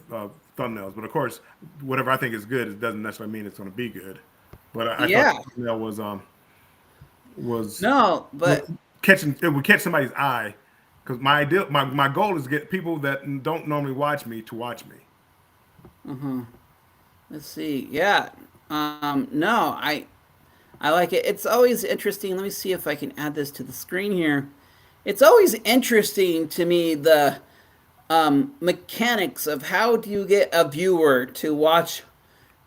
thumbnails. But of course, whatever I think is good, it doesn't necessarily mean it's going to be good. But I thought Yeah. the thumbnail was No, well, but catching it would catch somebody's eye, because my goal is to get people that don't normally watch me to watch me. let's see. Yeah. No, I like it. It's always interesting. Let me see if I can add this to the screen here. It's always interesting to me the mechanics of how do you get a viewer to watch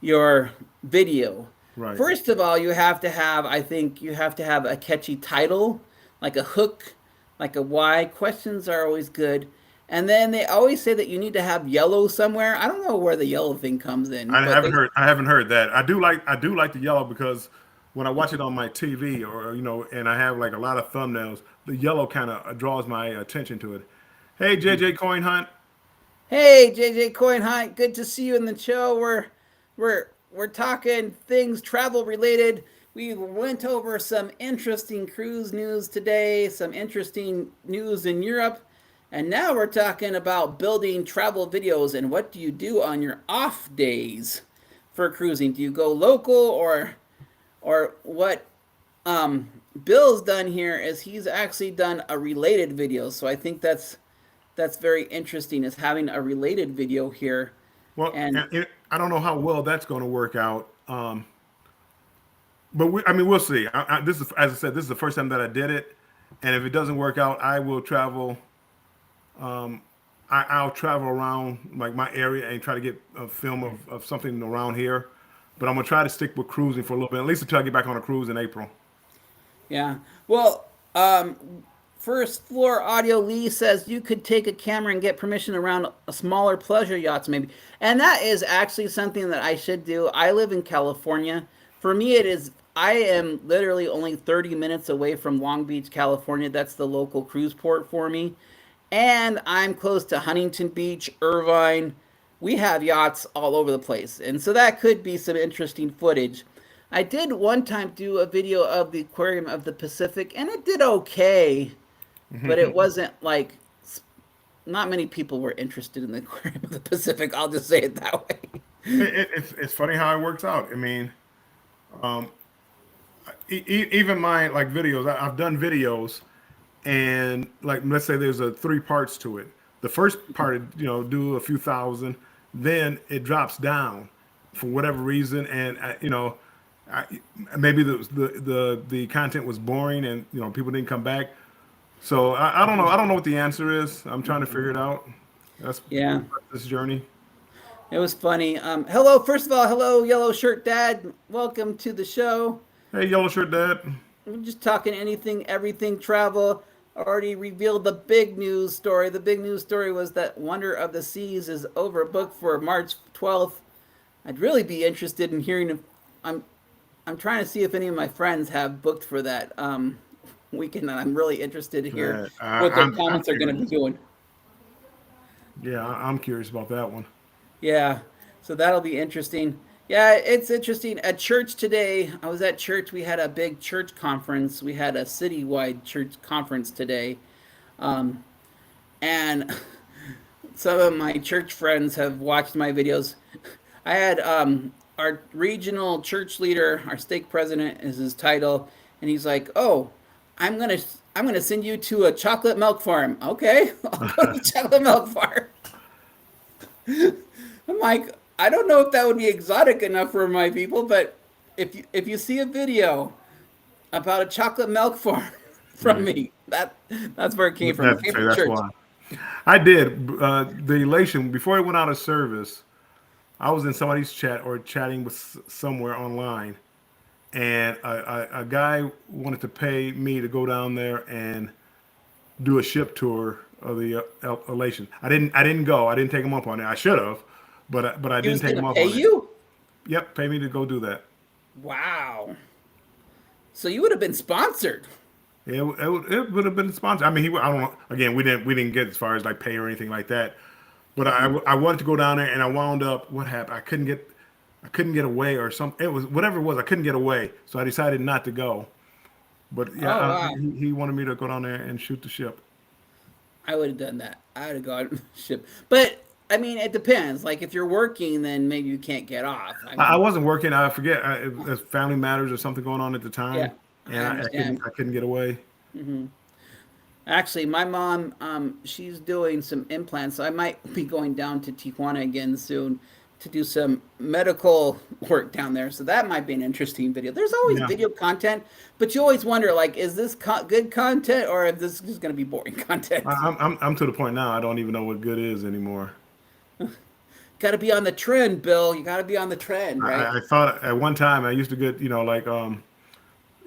your video. Right. First of all, I think you have to have a catchy title, like a hook, like a why. Questions are always good. And then they always say that you need to have yellow somewhere. I don't know where the yellow thing comes in, I but haven't heard I haven't heard that. I do like the yellow because when I watch it on my TV, or and I have like a lot of thumbnails, the yellow kind of draws my attention to it. Hey, JJ Coin Hunt. hey, JJ Coin Hunt, good to see you in the show. We're talking things travel related. We went over some interesting cruise news today, some interesting news in Europe, and now we're talking about building travel videos and what do you do on your off days for cruising? Do you go local or what Bill's done here is he's actually done a related video. So I think that's very interesting is having a related video here. Well, And I don't know how well that's going to work out. But I mean, we'll see. This is, as I said, this is the first time that I did it, and if it doesn't work out, I will travel. I'll travel around like my area and try to get a film of something around here. But I'm gonna try to stick with cruising for a little bit, at least until I get back on a cruise in April. yeah. Well, first floor audio Lee says you could take a camera and get permission around a smaller pleasure yachts maybe. And that is actually something that I should do. I live in California. For me it is I am literally only 30 minutes away from Long Beach, California. That's the local cruise port for me. And I'm close to Huntington Beach, Irvine. We have yachts all over the place. And so that could be some interesting footage. I did one time do a video of the Aquarium of the Pacific, and it did okay, but it wasn't like not many people were interested in the Aquarium of the Pacific. I'll just say it that way. It's funny how it works out. I mean, even my like videos, I've done videos, and like let's say there's a three parts to it. The first part, do a few thousand, then it drops down for whatever reason, and I, maybe the content was boring and people didn't come back. So I don't know. I don't know what the answer is. I'm trying to figure it out. That's Yeah. this journey. It was funny. Hello, first of all, hello, Yellow Shirt Dad. Welcome to the show. Hey, yellow shirt dad. We're just talking anything, everything travel. Already revealed the big news story. The big news story was that Wonder of the Seas is overbooked for March 12th. I'd really be interested in hearing if I'm I'm trying to see if any of my friends have booked for that weekend, and I'm really interested to hear Right. what their I'm comments are going to be curious. doing. Yeah, I'm curious about that one. Yeah, so that'll be interesting. Yeah, it's interesting. At church today, I was at church. We had a big church conference. We had a citywide church conference today. Um, and some of my church friends have watched my videos. I had our regional church leader, our stake president is his title, and he's like, "Oh, I'm gonna I'm gonna send you to a chocolate milk farm." Okay, I'll go to the chocolate milk farm. I'm like, I don't know if that would be exotic enough for my people, but if you see a video about a chocolate milk farm from Right. me, that's where it came from. It That's came from that's church. why I did the elation before it went out of service. I was in somebody's chat or chatting with somewhere online, and a guy wanted to pay me to go down there and do a ship tour of the elation. I didn't go. I didn't take him up on it. I should have, but I He didn't was take him gonna up pay on it. you? Yep, pay me to go do that. Wow. So you would have been sponsored. It would have been sponsored. I mean, I don't know. Again, we didn't get as far as like pay or anything like that. But Hmm. I wanted to go down there, and I wound up. What happened? I couldn't get away, or some. It was whatever it was. I couldn't get away, so I decided not to go. But yeah, Oh wow. he wanted me to go down there and shoot the ship. I would have done that. I would have gone ship. But I mean, it depends. Like if you're working, then maybe you can't get off. I I mean, wasn't working. I forget. It was family matters or something going on at the yeah, time, and I I couldn't. understand. I couldn't get away. Actually, my mom, she's doing some implants. So I might be going down to Tijuana again soon to do some medical work down there. So that might be an interesting video. There's always Yeah, video content, but you always wonder, like, is this good content or is this just going to be boring content? I'm to the point now. I don't even know what good is anymore. Got to be on the trend, Bill. You got to be on the trend, right? I thought at one time I used to get like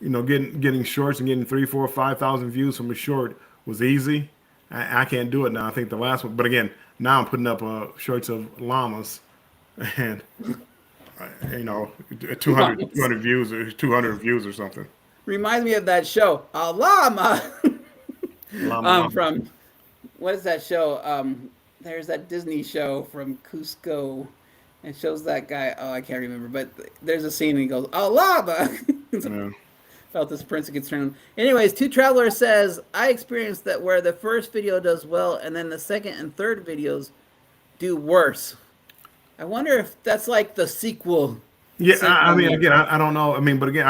getting shorts and getting 3, 4, 5,000 views from a short was easy. I can't do it now. I think the last one, but again, now I'm putting up shorts of llamas, and you know, 200, Llamas. views or 200 views or something. Reminds me of that show, a llama, Llama, llama. from what is that show? There's that Disney show from Cusco. It shows that guy. Oh, I can't remember, but there's a scene and he goes, "Oh, lava!" Yeah. Felt this prince gets turned. Anyways, Two Traveler says, "I experienced that where the first video does well, and then the second and third videos do worse. I wonder if that's like the sequel Yeah, I mean, syndrome." again, I don't know. I mean, but again,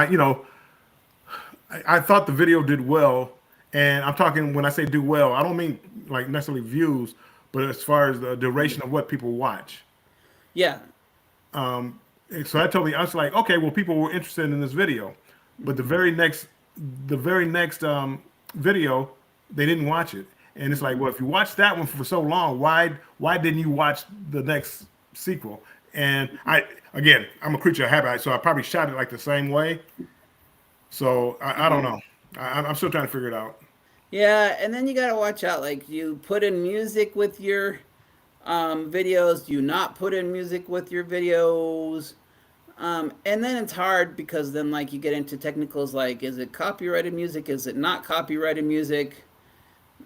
I thought the video did well, and I'm talking when I say do well, I don't mean like necessarily views, but as far as the duration of what people watch. Yeah. And so that told me I was like, okay, well, people were interested in this video, but the very next video, they didn't watch it, and it's like, well, if you watched that one for so long, why didn't you watch the next sequel? And I'm a creature of habit, so I probably shot it like the same way. So I don't know. I'm still trying to figure it out. Yeah, and then you gotta watch out. Like you put in music with your videos, you not put in music with your videos. And then it's hard because then like you get into technicals like is it copyrighted music? Is it not copyrighted music?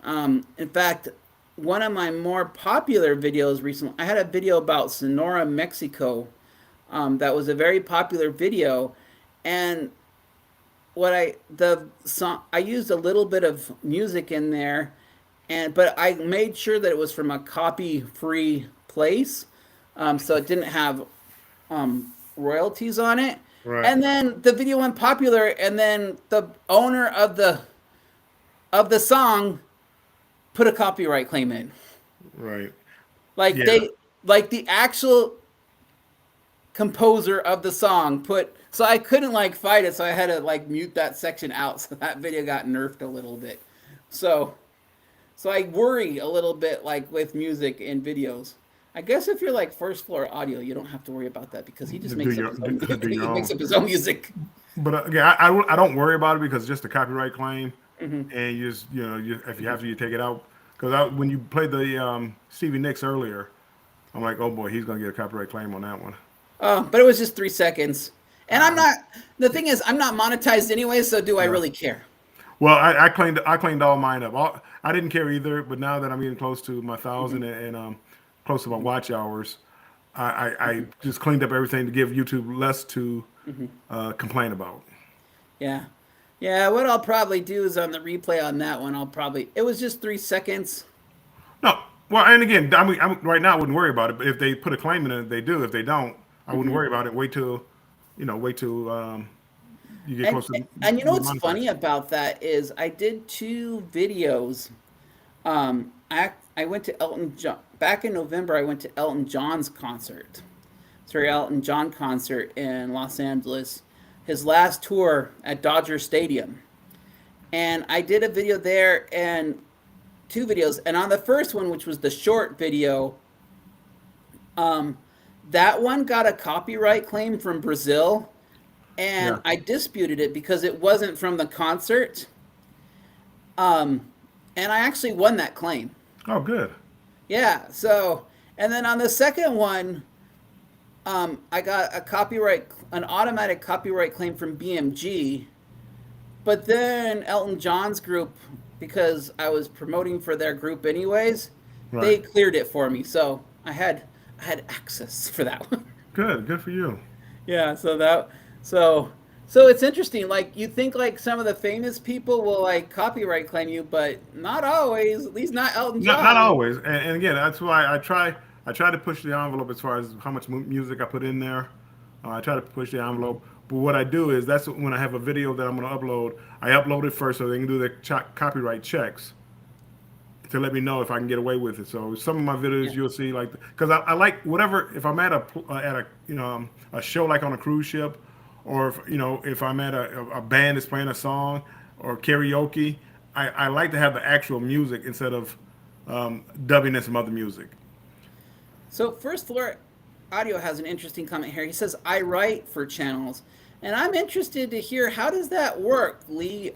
In fact, one of my more popular videos recently, I had a video about Sonora, Mexico. That was a very popular video, and what I the song I used a little bit of music in there, and but I made sure that it was from a copy free place, so it didn't have royalties on it. Right, And then the video went popular, and then the owner of the song put a copyright claim in. right. Like Yeah, they like the actual composer of the song put So I couldn't like fight it, so I had to like mute that section out. So that video got nerfed a little bit. So so I worry a little bit like with music and videos. I guess if you're like first floor audio, you don't have to worry about that because he just Do makes up your his own do your he makes own. up his own music. But again, I don't worry about it because it's just a copyright claim, and you just if you have to, you take it out. Because when you played the Stevie Nicks earlier, I'm like, oh boy, he's gonna get a copyright claim on that one. But it was just 3 seconds. And I'm Uh, not the thing is I'm not monetized anyway, so do I yeah. really care? Well, I claimed all mine up. I didn't care either, but now that I'm getting close to my thousand and close to my watch hours, I just cleaned up everything to give YouTube less to complain about. Yeah. Yeah, what I'll probably do is on the replay on that one, I'll probably it was just 3 seconds. No, well, and again, right now I wouldn't worry about it. But if they put a claim in it, they do. If they don't, I wouldn't worry about it. Wait till you get And close to and you know being what's monetized. funny about that is I did 2 videos. I went to Elton John back in November. I went to Elton John's concert. Sorry, Elton John concert in Los Angeles. His last tour at Dodger Stadium. And I did a video there and 2 videos. And on the first one, which was the short video, um, that one got a copyright claim from Brazil. And Yeah. I disputed it because it wasn't from the concert. Um, and I actually won that claim. Oh, good. Yeah. So, and then on the second one, I got an automatic copyright claim from BMG. But then Elton John's group, because I was promoting for their group anyways, they Right. cleared it for me. So I had access for that one. Good. Good for you. Yeah, so so it's interesting. Like you think like some of the famous people will like copyright claim you, but not always. At least not Elton Not John. always. And again, that's why I try to push the envelope as far as how much music I put in there. I try to push the envelope. But what I do is that's when I have a video that I'm going to upload. I upload it first so they can do the copyright checks to let me know if I can get away with it. So some of my videos Yeah. you'll see like because I like whatever if I'm at a a show like on a cruise ship, or if I'm at a band that's playing a song or karaoke, I like to have the actual music instead of dubbing in some other music. So First Floor Audio has an interesting comment here. He says, "I write for channels," and I'm interested to hear how does that work, Lee.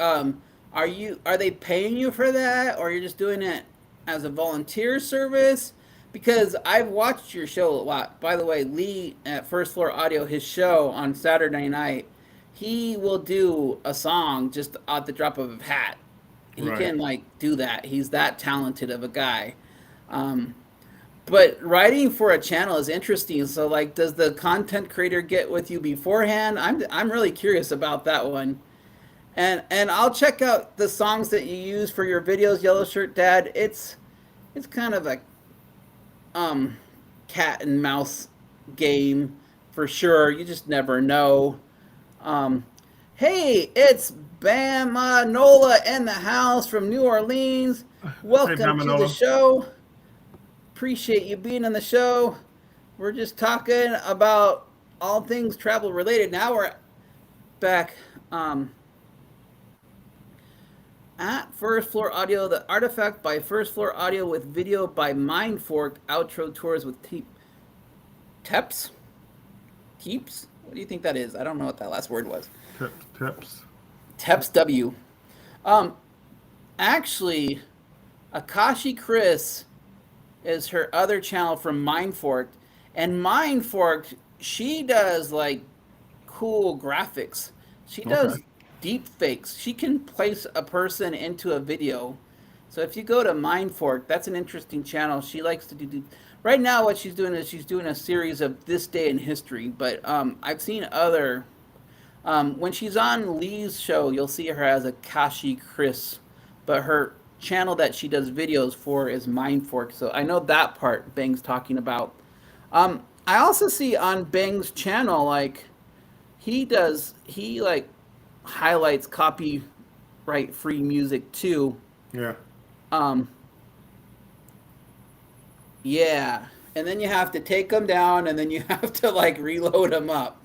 Are they paying you for that, or you're just doing it as a volunteer service? Because I've watched your show a lot. By the way, Lee at First Floor Audio, his show on Saturday night, he will do a song just at the drop of a hat. He Right. can like do that. He's that talented of a guy. Um, but writing for a channel is interesting. So like does the content creator get with you beforehand? I'm really curious about that one. And I'll check out the songs that you use for your videos, Yellow Shirt Dad. It's kind of a um cat and mouse game for sure. You just never know. Um hey, it's Bama Nola in the house from New Orleans. Hey, Welcome to the Dominola. show. Appreciate you being on the show. We're just talking about all things travel related. Now we're back at First Floor Audio, the artifact by First Floor Audio with video by Mindfork, outro tours with Teps? Teeps? What do you think that is? I don't know what that last word was. Tips. Teps W. Um, actually, Akashi Chris is her other channel from Mindforked. And Mindforked, she does like cool graphics. She Okay. does deep fakes. She can place a person into a video. So if you go to Mindfork, that's an interesting channel. She likes to do. Right now, what she's doing is she's doing a series of this day in history. But I've seen other. When she's on Lee's show, you'll see her as a Kashi Chris, but her channel that she does videos for is Mindfork. So I know that part Bang's talking about. I also see on Bang's channel like he like highlights copyright free music too. Yeah. Um, yeah, and then you have to take them down, and then you have to like reload them up.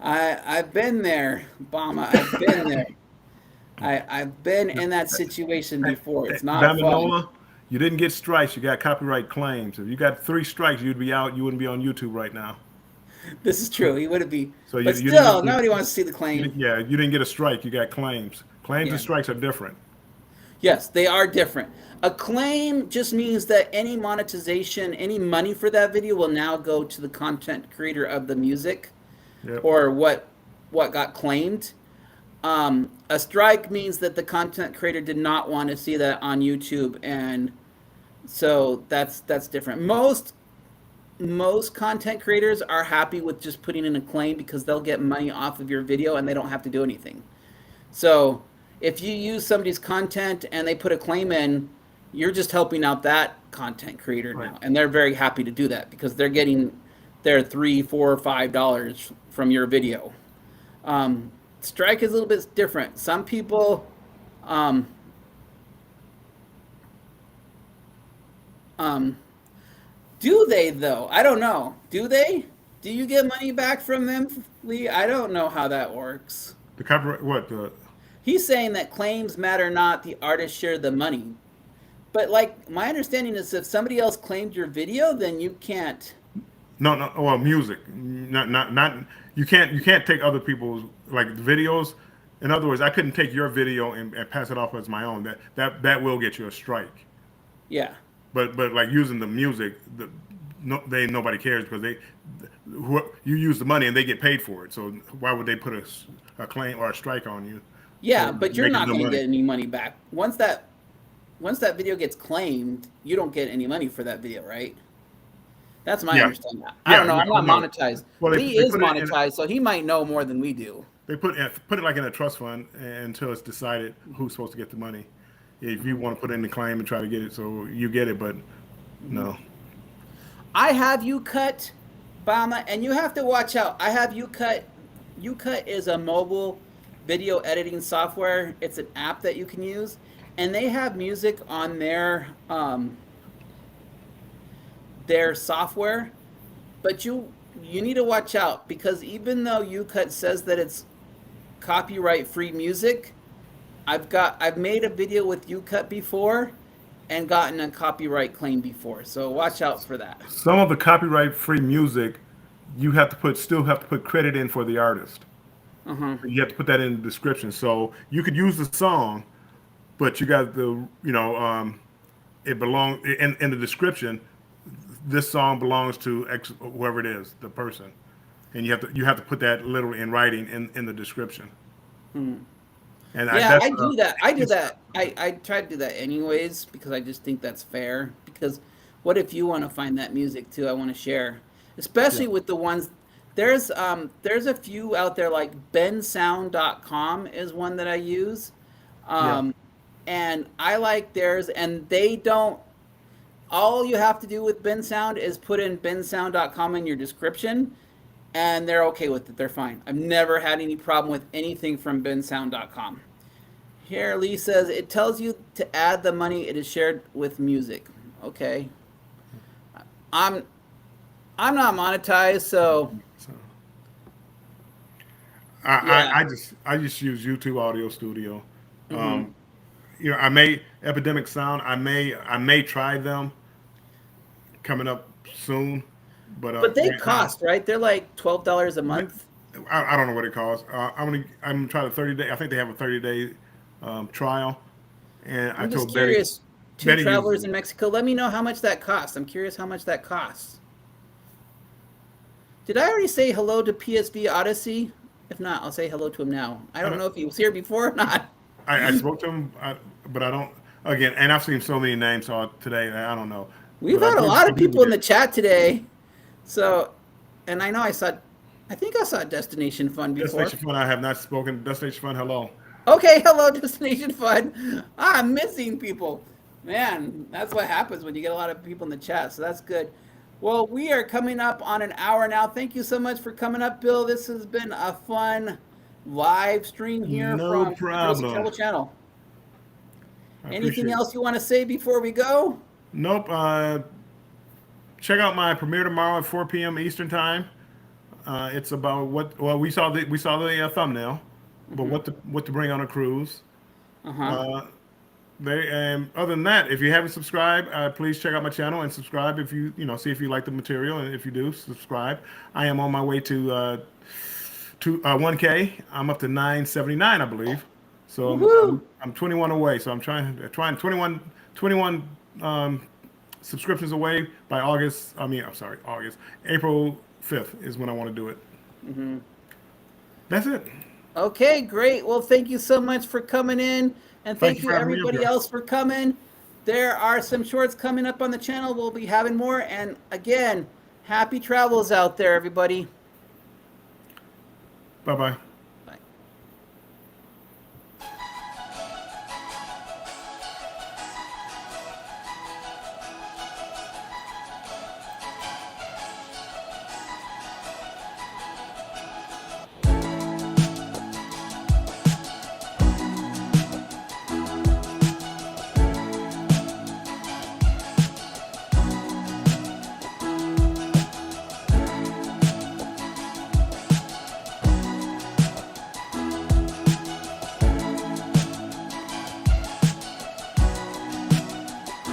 I've been there, Obama. I've been there. I've been in that situation before. It's not fun. Baminola, you didn't get strikes. You got copyright claims. If you got 3 strikes, you'd be out. You wouldn't be on YouTube right now. This is true. He wouldn't be, So but you didn't still, get nobody wants to see the claim. yeah, you didn't get a strike. You got claims. Claims Yeah. and strikes are different. Yes, they are different. A claim just means that any monetization, any money for that video will now go to the content creator of the music Yep. or what got claimed. A strike means that the content creator did not want to see that on YouTube, and so that's different. Most content creators are happy with just putting in a claim because they'll get money off of your video and they don't have to do anything. So if you use somebody's content and they put a claim in, you're just helping out that content creator Right. now, and they're very happy to do that because they're getting their $3, $4, $5 from your video. Strike is a little bit different. Some people, um, um, do they though? I don't know. Do they? Do you get money back from them, Lee? I don't know how that works. The copyright what the He's saying that claims matter not, the artist share the money. But like my understanding is if somebody else claimed your video, then you can't. no well music not you can't take other people's like videos. In other words, I couldn't take your video and pass it off as my own. That will get you a strike. Yeah. But like using the music, nobody cares because you use the money and they get paid for it. So why would they put a claim or a strike on you Yeah, for but you're making not no going to money? get any money back. Once that video gets claimed, you don't get any money for that video, right? That's my Yeah, understanding. I don't know. I'm not no. monetized. Well, Lee they is put it in, monetized, so he might know more than we do. they put it like in a trust fund until it's decided who's supposed to get the money. If you want to put in the claim and try to get it, so you get it, but no. I have you cut, Bama, and you have to watch out. I have you cut. You cut is a mobile video editing software. It's an app that you can use, and they have music on their software. But you need to watch out because even though YouCut says that it's copyright free music, I've made a video with YouCut before and gotten a copyright claim before. So watch out for that. Some of the copyright-free music, still have to put credit in for the artist. Uh-huh. You have to put that in the description. So you could use the song, but you got it belong in the description. This song belongs to X, whoever it is, the person, and you have to put that literally in writing in the description. Hmm. And Yeah, I do that. I do that. I try to do that anyways because I just think that's fair. Because what if you want to find that music too? I want to share, Yeah, especially with the ones. There's a few out there like bensound.com is one that I use, yeah. um, and I like theirs. And they don't. All you have to do with bensound is put in bensound.com in your description, and they're okay with it. They're fine. I've never had any problem with anything from bensound.com. Here, Lee says it tells you to add the money it is shared with music. Okay, I'm I'm not monetized, so So yeah. I just use YouTube Audio Studio. Hmm. Um, I may Epidemic Sound. I may try them coming up soon, but But they right now cost, right? They're like $12 a month. I don't know what it costs. I'm gonna try the 30 day. I think they have a 30-day trial, and I I'm just told Betty curious. Two Betty uses travelers it. in Mexico. Let me know how much that costs. I'm curious how much that costs. Did I already say hello to PSV Odyssey? If not, I'll say hello to him now. I I don't don't. know if he was here before or not. I spoke to him, but I don't. Again, and I've seen so many names today that I don't know. We've But had a lot I of do people in get. the chat today. So, and I know I think I saw Destination Fun before. Destination Fun, I have not spoken. Destination Fun, hello. Okay, hello, Destination Fun. I'm missing people. Man, that's what happens when you get a lot of people in the chat. So that's good. Well, we are coming up on an hour now. Thank you so much for coming up, Bill. This has been a fun live stream here No from Progressive problem. Travel Channel. I Anything appreciate it. else you want to say before we go? Nope. Check out my premiere tomorrow at 4 p.m. Eastern Time. It's about we saw the thumbnail, but what to bring on a cruise. Uh-huh. Uh, they and other than that, if you haven't subscribed, please check out my channel and subscribe if see if you like the material, and if you do, subscribe. I am on my way to 1K. I'm up to 979, I believe. So Woohoo! I'm 21 away. So I'm trying 21 subscriptions away by August. I'm sorry, August. April 5th is when I want to do it. That's it. Okay, great. Well, thank you so much for coming in, and Thank thank you you for having me up everybody here. else for coming. There are some shorts coming up on the channel. We'll be having more. And again, happy travels out there, everybody. Bye bye.